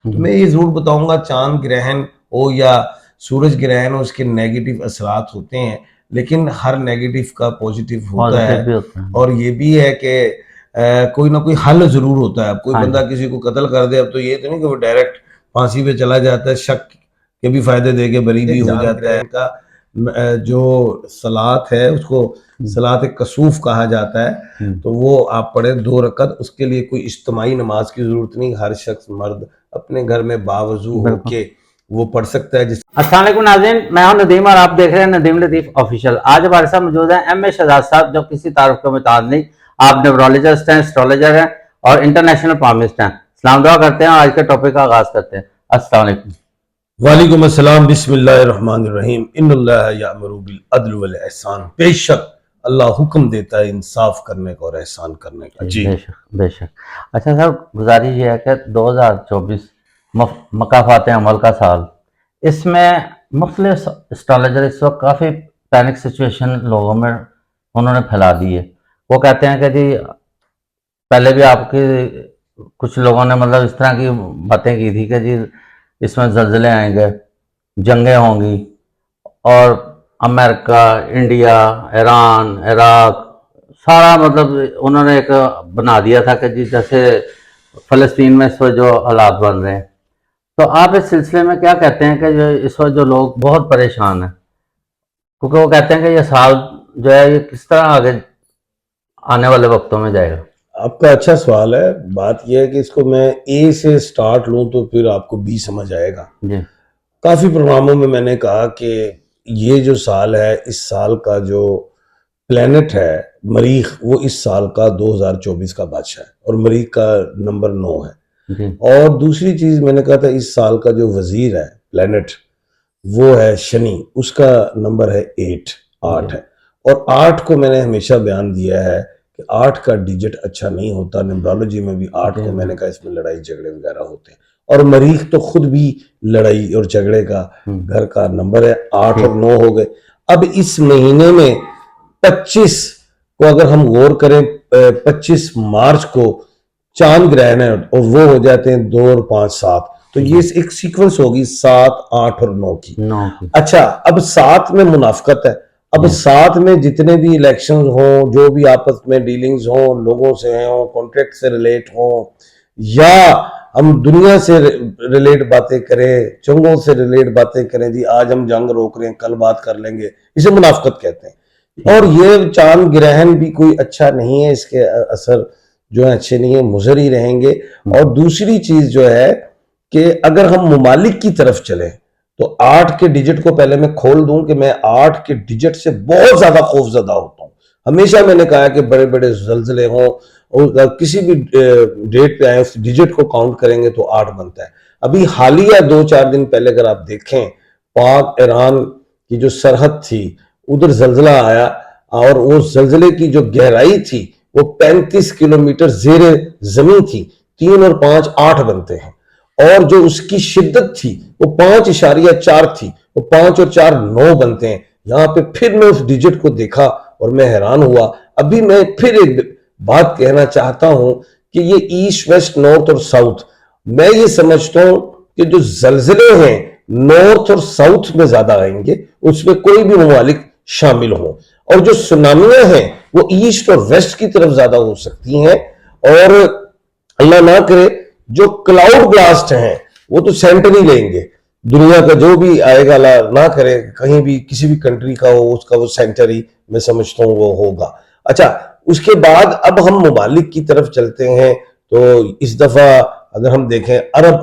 تو میں یہ ضرور بتاؤں گا چاند گرہن ہو یا سورج گرہن ہو اس کے نیگیٹو اثرات ہوتے ہیں، لیکن ہر نیگیٹو کا پوزیٹیو ہوتا ہے، اور یہ بھی ہے کہ کوئی نہ کوئی حل ضرور ہوتا ہے. اب کوئی بندہ کسی کو قتل کر دے، اب تو یہ تو نہیں کہ وہ ڈائریکٹ پھانسی پہ چلا جاتا ہے، شک کے بھی فائدے دے کے بری بھی ہو جاتا ہے. ان کا جو صلاۃ ہے اس کو صلاۃ کسوف کہا جاتا ہے، تو وہ آپ پڑھیں 2 رکعت. اس کے لیے کوئی اجتماعی نماز کی ضرورت نہیں، ہر شخص مرد اپنے گھر میں باوضو ہو کے وہ پڑھ سکتا ہے. السلام علیکم ناظرین، میں ہوں ندیم اور آپ دیکھ رہے ہیں ندیم لطیف آفیشیل. آج ہمارے ساتھ موجود ہیں ایم اے شہزاد صاحب، جو کسی تعارف کا محتاج نہیں. آپ نیورولوجسٹ ہیں، اسٹرولوجر ہیں اور انٹرنیشنل پالمسٹ ہیں. سلام دعا کرتے ہیں اور آج کے ٹاپک کا آغاز کرتے ہیں. السلام علیکم. وعلیکم السلام. بسم اللہ الرحمن الرحیم. ان اللہ یامر بالعدل والاحسان. بے شک اللہ حکم دیتا ہے انصاف کرنے کا اور احسان کرنے کا. جی بے شک بے شک. اچھا صاحب، گزارش یہ ہے کہ 2024 مکافات عمل کا سال، اس میں مختلف اسٹرالوجر اس وقت کافی پینک سچویشن لوگوں میں انہوں نے پھیلا دی ہے. وہ کہتے ہیں کہ جی پہلے بھی آپ کی کچھ لوگوں نے مطلب اس طرح کی باتیں کی تھی کہ جی اس میں زلزلے آئیں گے، جنگیں ہوں گی، اور امریکہ، انڈیا، ایران، عراق سارا مطلب انہوں نے ایک بنا دیا تھا کہ جی جیسے فلسطین میں اس وقت جو حالات بن رہے ہیں. تو آپ اس سلسلے میں کیا کہتے ہیں کہ جو اس وقت جو لوگ بہت پریشان ہیں، کیونکہ وہ کہتے ہیں کہ یہ سال جو ہے یہ کس طرح آگے آنے والے وقتوں میں جائے گا؟ آپ کا اچھا سوال ہے. بات یہ ہے کہ اس کو میں اے سے سٹارٹ لوں تو پھر آپ کو بی سمجھ آئے گا. جی کافی پروگراموں میں میں نے کہا کہ یہ جو سال ہے، اس سال کا جو پلینٹ ہے مریخ، وہ اس سال کا 2024 کا بادشاہ ہے، اور مریخ کا نمبر 9 ہے. جی اور دوسری چیز میں نے کہا تھا اس سال کا جو وزیر ہے پلینٹ وہ ہے شنی، اس کا نمبر ہے 8 ہے. اور 8 کو میں نے ہمیشہ بیان دیا ہے کہ 8 کا ڈیجٹ اچھا نہیں ہوتا. نیمرولوجی میں بھی 8 کو میں نے کہا اس میں لڑائی جھگڑے وغیرہ ہوتے ہیں، اور مریخ تو خود بھی لڑائی اور جھگڑے کا گھر کا نمبر ہے. 8 اور 9 ہو گئے. اب اس مہینے میں 25 کو اگر ہم غور کریں، 25 مارچ کو چاند گرہن ہے اور وہ ہو جاتے ہیں 2 اور 5 7. تو یہ ایک سیکوینس ہوگی 7 8 اور 9 کی. اچھا، اب 7 میں منافقت ہے. اب 7 میں جتنے بھی الیکشن ہوں، جو بھی آپس میں ڈیلنگز ہوں، لوگوں سے ہوں، کانٹریکٹ سے ریلیٹ ہوں، یا ہم دنیا سے ریلیٹ باتیں کریں، جنگوں سے ریلیٹ باتیں کریں، جی آج ہم جنگ روک رہے ہیں کل بات کر لیں گے، اسے منافقت کہتے ہیں. اور یہ چاند گرہن بھی کوئی اچھا نہیں ہے، اس کے اثر جو ہے اچھے نہیں ہیں، مضر ہی رہیں گے. اور دوسری چیز جو ہے کہ اگر ہم ممالک کی طرف چلیں تو 8 کے ڈیجٹ کو پہلے میں کھول دوں کہ میں 8 کے ڈیجٹ سے بہت زیادہ خوف زدہ ہوتا ہوں. ہمیشہ میں نے کہا کہ بڑے بڑے زلزلے ہوں اور کسی بھی ڈیٹ پہ آئے اس ڈیجٹ کو کاؤنٹ کریں گے تو 8 بنتا ہے. ابھی حالیہ 2-4 دن پہلے اگر آپ دیکھیں، پاک ایران کی جو سرحد تھی ادھر زلزلہ آیا، اور وہ زلزلے کی جو گہرائی تھی وہ 35 کلومیٹر زیر زمین تھی. 3 اور 5 8 بنتے ہیں، اور جو اس کی شدت تھی وہ 5.4 تھی، وہ 5 اور 4 9 بنتے ہیں. یہاں پہ پھر میں اس ڈیجٹ کو دیکھا اور میں حیران ہوا. ابھی میں پھر ایک بات کہنا چاہتا ہوں کہ یہ ایسٹ ویسٹ نارتھ اور ساؤتھ، میں یہ سمجھتا ہوں کہ جو زلزلے ہیں نارتھ اور ساؤتھ میں زیادہ آئیں گے، اس میں کوئی بھی ممالک شامل ہوں، اور جو سونامیاں ہیں وہ ایسٹ اور ویسٹ کی طرف زیادہ ہو سکتی ہیں. اور اللہ نہ کرے جو کلاؤڈ بلاسٹ ہیں وہ تو سینٹر ہی لیں گے. دنیا کا جو بھی آئے گا اللہ نہ کرے کہیں بھی کسی بھی کنٹری کا ہو، اس کا وہ سینٹر ہی میں سمجھتا ہوں وہ ہوگا. اچھا، اس کے بعد اب ہم ممالک کی طرف چلتے ہیں تو اس دفعہ اگر ہم دیکھیں عرب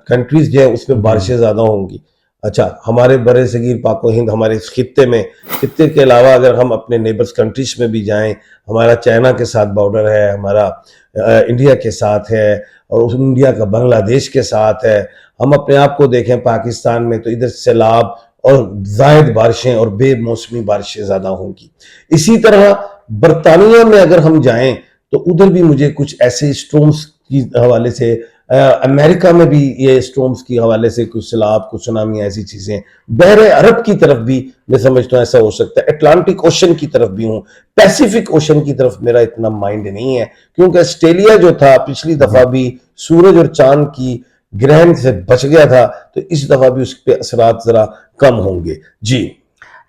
کنٹریز جو ہیں اس میں بارشیں زیادہ ہوں گی. اچھا، ہمارے برِ صغیر پاک و ہند، ہمارے اس خطے میں، خطے کے علاوہ اگر ہم اپنے نیبرز کنٹریز میں بھی جائیں، ہمارا چائنا کے ساتھ بارڈر ہے، ہمارا انڈیا کے ساتھ ہے، اور انڈیا کا بنگلہ دیش کے ساتھ ہے. ہم اپنے آپ کو دیکھیں پاکستان میں تو ادھر سیلاب اور زائد بارشیں اور بے موسمی بارشیں زیادہ ہوں گی. اسی طرح برطانیہ میں اگر ہم جائیں تو ادھر بھی مجھے کچھ ایسے سٹورمز کی حوالے سے، امریکہ میں بھی یہ سٹورمز کی حوالے سے کچھ سیلاب، کچھ سونامی، ایسی چیزیں. بحر عرب کی طرف بھی میں سمجھتا ہوں ایسا ہو سکتا ہے. اٹلانٹک اوشن کی طرف بھی ہوں، پیسیفک اوشن کی طرف میرا اتنا مائنڈ نہیں ہے، کیونکہ آسٹریلیا جو تھا پچھلی دفعہ بھی سورج اور چاند کی گرہن سے بچ گیا تھا تو اس دفعہ بھی اس پہ اثرات ذرا کم ہوں گے. جی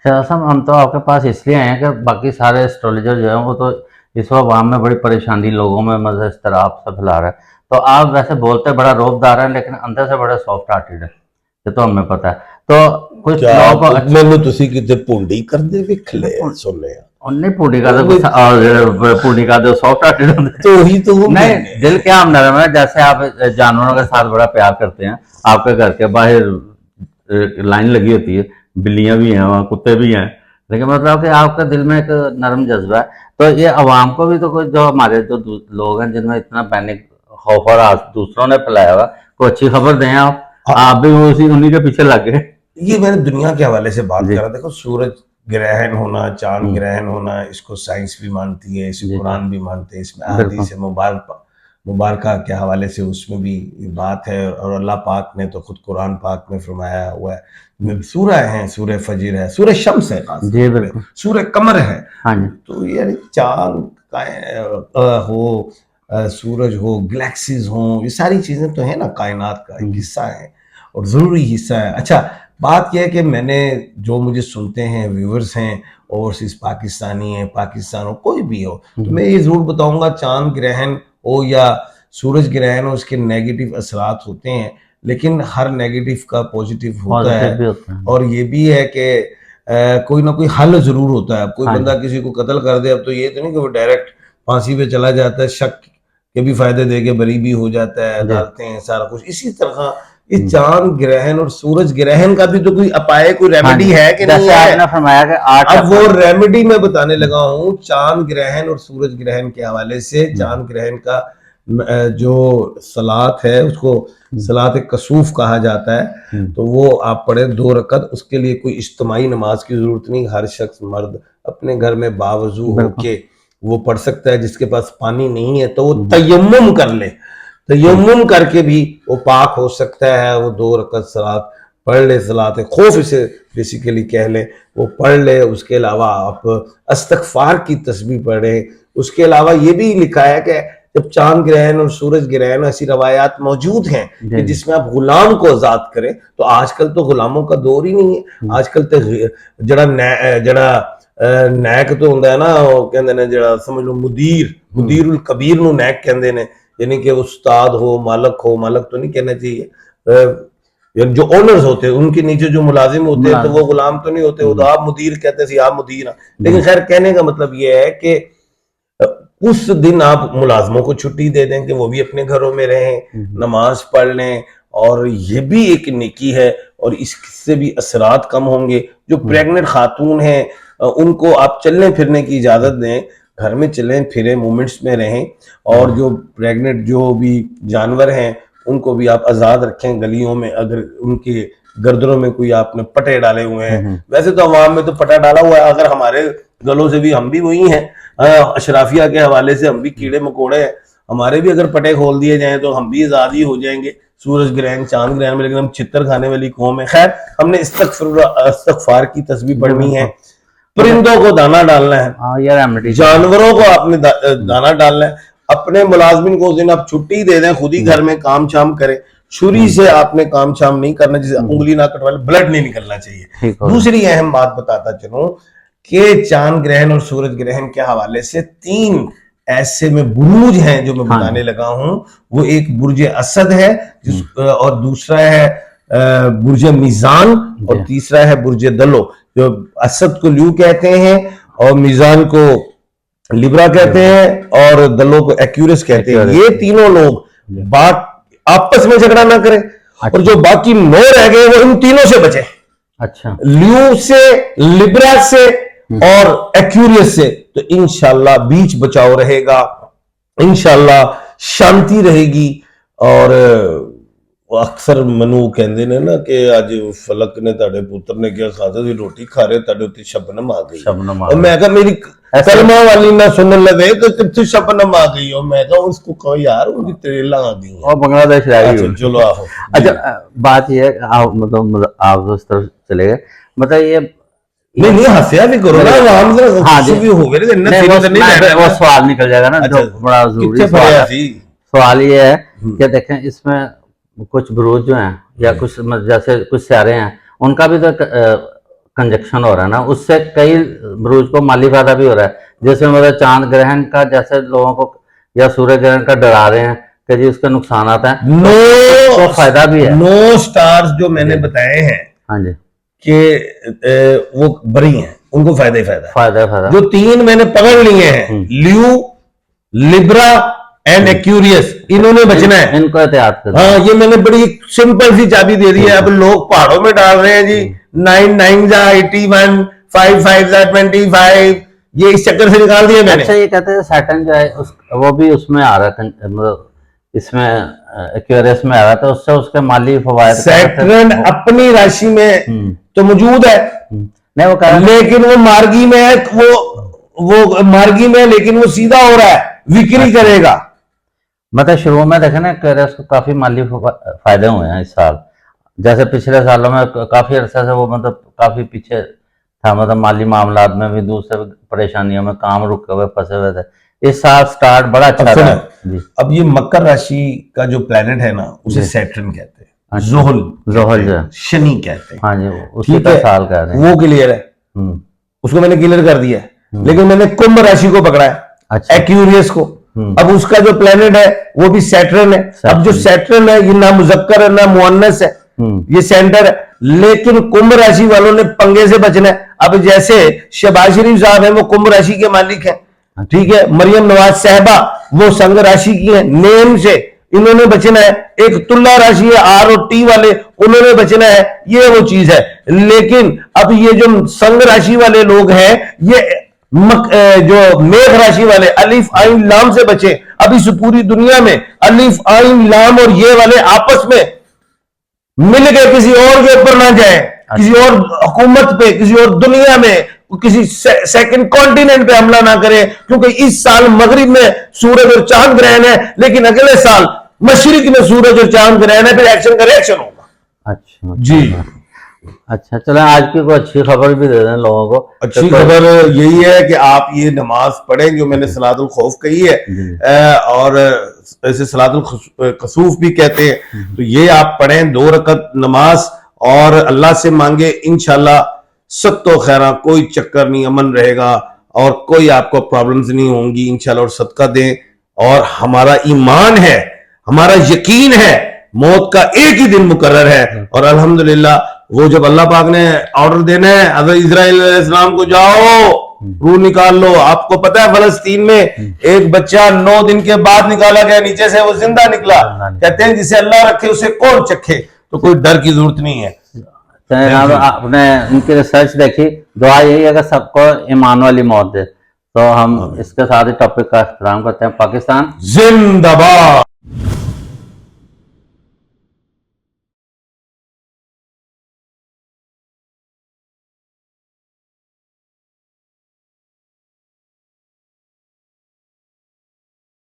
شہزاد صاحب ہم تو آپ کے پاس اس لیے آئے ہیں کہ باقی سارے اسٹرولوجر جو ہیں وہ تو اس وقت عوام میں بڑی پریشانی لوگوں میں مزہ اضطراب سے پھیلا رہا ہے. تو آپ ویسے بولتے بڑا روب دار ہیں لیکن اندر سے بڑا سافٹ ہارٹیڈ ہے, یہ تو ہمیں پتہ ہے. تو کچھ کیا لوگوں کو ਮੈਨੂੰ ਤੁਸੀਂ ਕਿਤੇ ਭੁੰਡੀ ਕਰਦੇ ਵਿਖਲੇ ਸੁਣਿਆ نہیں پوڑی کا تو پوڑی کا جو سافٹ ہارٹیڈ ہوتے ہیں تو ہی تو نہیں دل کیا ہم نرم ہے. جیسے آپ جانوروں کے ساتھ بڑا پیار کرتے ہیں, آپ کے گھر کے باہر لائن لگی ہوتی ہے, بلیاں بھی ہیں وہاں, کتے بھی ہیں, لیکن مطلب کہ آپ کے دل میں ایک نرم جذبہ ہے. تو یہ عوام کو بھی تو کوئی جو ہمارے جو لوگ ہیں جن میں اتنا پینک خوف اور دوسروں نے پھیلایا ہوا, کوئی اچھی خبر دیں آپ بھی انہی کے پیچھے لگ گئے. یہ میں نے دنیا کے حوالے سے بات جی. کر رہا. دیکھو سورج گرہن ہونا, چاند گرہن ہونا, اس کو سائنس بھی مانتی ہے, اسے قرآن بھی مانتے ہیں, اس میں احادیث مبارکہ کے حوالے سے اس میں بھی بات ہے. اور اللہ پاک نے تو خود قرآن پاک میں فرمایا ہوا ہے, سورہ ہیں, سورہ فجر ہے, سورہ شمس ہے, خاص جی بالکل, سورہ قمر ہے. ہاں جی. تو یعنی چاند ہو, سورج ہو, گلیکسیز ہوں, یہ ساری چیزیں تو ہیں نا, کائنات کا ایک حصہ ہے اور ضروری حصہ ہے. اچھا بات یہ ہے کہ میں نے جو مجھے سنتے ہیں ویورز ہیں اوورسیز پاکستانی ہیں, پاکستان ہو, کوئی بھی ہو, تو میں یہ ضرور بتاؤں گا چاند گرہن ہو یا سورج گرہن ہو, اس کے نیگیٹو اثرات ہوتے ہیں, لیکن ہر نیگیٹو کا پوزیٹیو ہوتا ہے. اور یہ بھی ہے کہ کوئی نہ کوئی حل ضرور ہوتا ہے. اب کوئی بندہ کسی کو قتل کر دے, اب تو یہ تو نہیں کہ وہ ڈائریکٹ پھانسی پہ چلا جاتا ہے, شک کے بھی فائدے دے کے بری بھی ہو جاتا ہے, عدالتیں ہیں, سارا کچھ. اسی طرح اس چاند گرہن اور سورج گرہن کا بھی تو کوئی اپائے, کوئی ریمیڈی ہے کہ نہیں ہے. اب وہ ریمیڈی میں بتانے لگا ہوں. چاند گرہن اور سورج گرہن کے حوالے سے, چاند گرہن کا جو صلاۃ ہے اس کو صلاۃ کسوف کہا جاتا ہے, تو وہ آپ پڑھیں 2 رکعت. اس کے لیے کوئی اجتماعی نماز کی ضرورت نہیں, ہر شخص مرد اپنے گھر میں باوضو ہو کے وہ پڑھ سکتا ہے. جس کے پاس پانی نہیں ہے تو وہ تیمم کر لے, تیمم کر کے بھی وہ پاک ہو سکتا ہے. وہ 2 رکعت صلاۃ پڑھ لے, صلاۃ خوف اسے بیسیکلی کہہ لیں, وہ پڑھ لے. اس کے علاوہ آپ استغفار کی تسبیح پڑھیں. اس کے علاوہ یہ بھی لکھا ہے کہ جب چاند گرہن اور سورج گرہن, ایسی روایات موجود ہیں کہ جس میں آپ غلام کو آزاد کریں. تو آج کل تو غلاموں کا دور ہی نہیں ہے. آج کل تو جڑا نیک تو ہوتا ہے نا, وہ کہندے نے جڑا سمجھ لو مدیر الکبیر نو نیک کہندے نے, یعنی کہ استاد ہو, مالک ہو, مالک تو نہیں کہنا چاہیے, جو اونرز ہوتے ہیں ان کے نیچے جو ملازم ہوتے ہیں تو وہ غلام تو نہیں ہوتے, وہ تو آپ مدیر کہتے ہیں, آپ مدیر ہیں. لیکن خیر کہنے کا مطلب یہ ہے کہ اس دن آپ ملازموں کو چھٹی دے دیں کہ وہ بھی اپنے گھروں میں رہیں, نماز پڑھ لیں, اور یہ بھی ایک نیکی ہے اور اس سے بھی اثرات کم ہوں گے. جو پریگننٹ خاتون ہیں ان کو آپ چلنے پھرنے کی اجازت دیں, گھر میں چلیں پھریں, مومنٹس میں رہیں. اور جو پریگننٹ جو بھی جانور ہیں ان کو بھی آپ آزاد رکھیں گلیوں میں. اگر ان کے گردنوں میں کوئی آپ نے پٹے ڈالے ہوئے ہیں, ویسے تو عوام میں تو پٹا ڈالا ہوا ہے, اگر ہمارے گلوں سے بھی, ہم بھی وہی ہیں, اشرافیہ کے حوالے سے ہم بھی کیڑے مکوڑے ہیں, ہمارے بھی اگر پٹے کھول دیے جائیں تو ہم بھی آزاد ہی ہو جائیں گے سورج گرہن چاند گرہن میں. لیکن ہم چھتر کھانے والی قوم ہے. خیر ہم نے استغفار کی تسبیح پڑھنی ہے, پرندوں کو دانا ڈالنا ہے, جانوروں کو آپ نے دانا ڈالنا ہے. اپنے ملازمین کو اس دن آپ چھٹی دے دیں, خود ہی گھر میں کام شام کریں. چھری سے آپ نے کام شام نہیں کرنا, جسے انگلی نہ کٹوا لے, بلڈ نہیں نکلنا چاہیے. دوسری اہم بات بتاتا چلوں کہ چاند گرہن اور سورج گرہن کے حوالے سے 3 ایسے میں بروج ہیں جو میں بتانے لگا ہوں. وہ ایک برج اسد ہے, اور دوسرا ہے برج میزان, اور تیسرا ہے برج دلو. جو اسد کو لیو کہتے ہیں اور میزان کو لیبرا کہتے ہیں اور دلو کو ایکیورس کہتے ہیں. یہ تینوں لوگ بات آپس میں جھگڑا نہ کریں, اور جو باقی 9 رہ گئے وہ ان تینوں سے بچیں. اچھا, لیو سے, لیبرا سے اور ایکیوریس سے. تو انشاءاللہ بیچ بچاؤ رہے گا, انشاءاللہ شانتی رہے گی. اور اکثر منو کہندے نے نا کہ آج فلک نے تاڑے پتر نے کیا کھاتا تھی روٹی کھا رہے تاڑے ہوتی شبنم آ گئی. اور میں کہا میری کلمہ والی نہ سنن لگے تو کتنی شبنم آ گئی. اور میں کہا اس کو کہو یار ان کی تریلا آ گئی ہیں, اور بنگلہ دیش رہ گئی. چلو آہو. اچھا بات یہ ہے آپ مطلب آپ اس طرف چلے گئے, مطلب یہ نہیں ہنسیا بھی کرو نا, وہ سوال نکل جائے گا نا جو بڑا ضروری سوال ہے. سوال یہ ہے کہ دیکھیں اس میں کچھ بروج جو ہیں یا کچھ جیسے کچھ سیارے ہیں ان کا بھی تو کنجکشن ہو رہا ہے نا, اس سے کئی بروج کو مالی فائدہ بھی ہو رہا ہے, جیسے مطلب چاند گرہن کا جیسے لوگوں کو یا سورج گرہن کا ڈرا رہے ہیں کہ جی اس کے نقصانات ہیں, تو فائدہ بھی ہے. 9 سٹارز جو میں نے بتائے ہیں ہاں جی کہ وہ بری ہیں, ان کو فائدہ ہی فائدہ فائدہ جو 3 میں نے پکڑ لیے ہیں, لیو, لبرا اینڈ ایکیوریس, انہوں نے بچنا ہے, ان کو احتیاط کرنا. ہاں یہ میں نے بڑی سمپل سی چابی دے دی ہے. اب لوگ پہاڑوں میں ڈال رہے ہیں جی 9 9 جا 81 5 5 جا 25, یہ اس چکر سے نکال دیا میں نے. اچھا یہ کہتے ہیں سیٹرن جو ہے وہ بھی اس میں آ رہا ہے, مطلب اس میں ایکویریس میں آ رہا ہے, تو اس سے اس کے مالی فوائد سیٹرن اپنی راشی میں تو موجود ہے نہیں, وہ کہہ رہے لیکن وہ مارگی میں ہے, وہ مارگی میں, لیکن وہ سیدھا ہو رہا ہے, وکری کرے گا. مطلب شروع میں دیکھیں نا ایکویریس کو کافی مالی فائدے ہوئے ہیں اس سال, جیسے پچھلے سالوں میں کافی عرصے سے وہ مطلب کافی پیچھے تھا, مطلب مالی معاملات میں بھی دوسرے پریشانیوں میں کام رکے ہوئے پھنسے ہوئے تھے. اس سال سٹارٹ بڑا اچھا رہا. اب یہ مکر راشی کا جو پلانٹ ہے نا اسے سیٹرن کہتے ہیں, زحل جو ہے شنی کہتے ہیں. ہاں جی اسی کا سال کہہ رہے ہیں. وہ کلیئر ہے, اس کو میں نے کلیئر کر دیا ہے, لیکن میں نے کمبھ راشی کو پکڑا ہے, ایکیوریس کو. اب اس کا جو پلانٹ ہے وہ بھی سیٹرن ہے. اب جو سیٹرن ہے یہ نہ مذکر ہے نہ مؤنث ہے, یہ سینٹر ہے, لیکن کمبھ راشی والوں نے پنگے سے بچنا ہے. اب جیسے شہباز شریف صاحب ہیں وہ کمبھ راشی کے مالک ہیں, ٹھیک ہے, مریم نواز صاحبہ وہ سنگ راشی کی ہیں, نیم سے انہوں نے بچنا ہے. ایک تلا راشی ہے آر اور ٹی والے, انہوں نے بچنا ہے, یہ وہ چیز ہے. لیکن اب یہ جو سنگ راشی والے لوگ ہیں یہ جو میغ راشی والے الف عین لام سے بچے. اب اس پوری دنیا میں الف عین لام اور یہ والے آپس میں مل کے کسی اور کے اوپر نہ جائیں, کسی اور حکومت پہ, کسی اور دنیا میں, کسی سیکنڈ کانٹیننٹ پہ حملہ نہ کریں, کیونکہ اس سال مغرب میں سورج اور چاند گرہن ہے, لیکن اگلے سال مشرق میں سورج اور چاند گرہن ہے, پھر ایکشن کا ریئیکشن ہوگا. اچھا جی اچھا, چلیں آج کی کوئی اچھی خبر بھی دے دیں لوگوں کو. اچھی خبر یہی ہے کہ آپ یہ نماز پڑھیں جو میں نے صلاۃ الخوف کہی ہے, اور ایسے صلاۃ الکسوف بھی کہتے ہیں, تو یہ آپ پڑھیں 2 رکعت نماز, اور اللہ سے مانگے انشاءاللہ ست و خیرہ, کوئی چکر نہیں, امن رہے گا اور کوئی آپ کو پرابلمز نہیں ہوں گی انشاءاللہ. اور صدقہ دیں, اور ہمارا ایمان ہے, ہمارا یقین ہے موت کا ایک ہی دن مقرر ہے, اور الحمدللہ وہ جب اللہ پاک نے آرڈر دینا ہے حضرت اسرائیل علیہ السلام کو جاؤ روح نکال لو. آپ کو پتا ہے فلسطین میں ایک بچہ 9 دن کے بعد نکالا گیا نیچے سے, وہ زندہ نکلا. کہتے ہیں جسے اللہ رکھے اسے کون چکھے, تو کوئی ڈر کی ضرورت نہیں ہے. آپ نے ان کی ریسرچ دیکھی, دعا یہی ہے کہ سب کو ایمان والی موت دے. تو ہم اس کے ساتھ ہی ٹاپک کا احترام کرتے ہیں. پاکستان زندہ باد.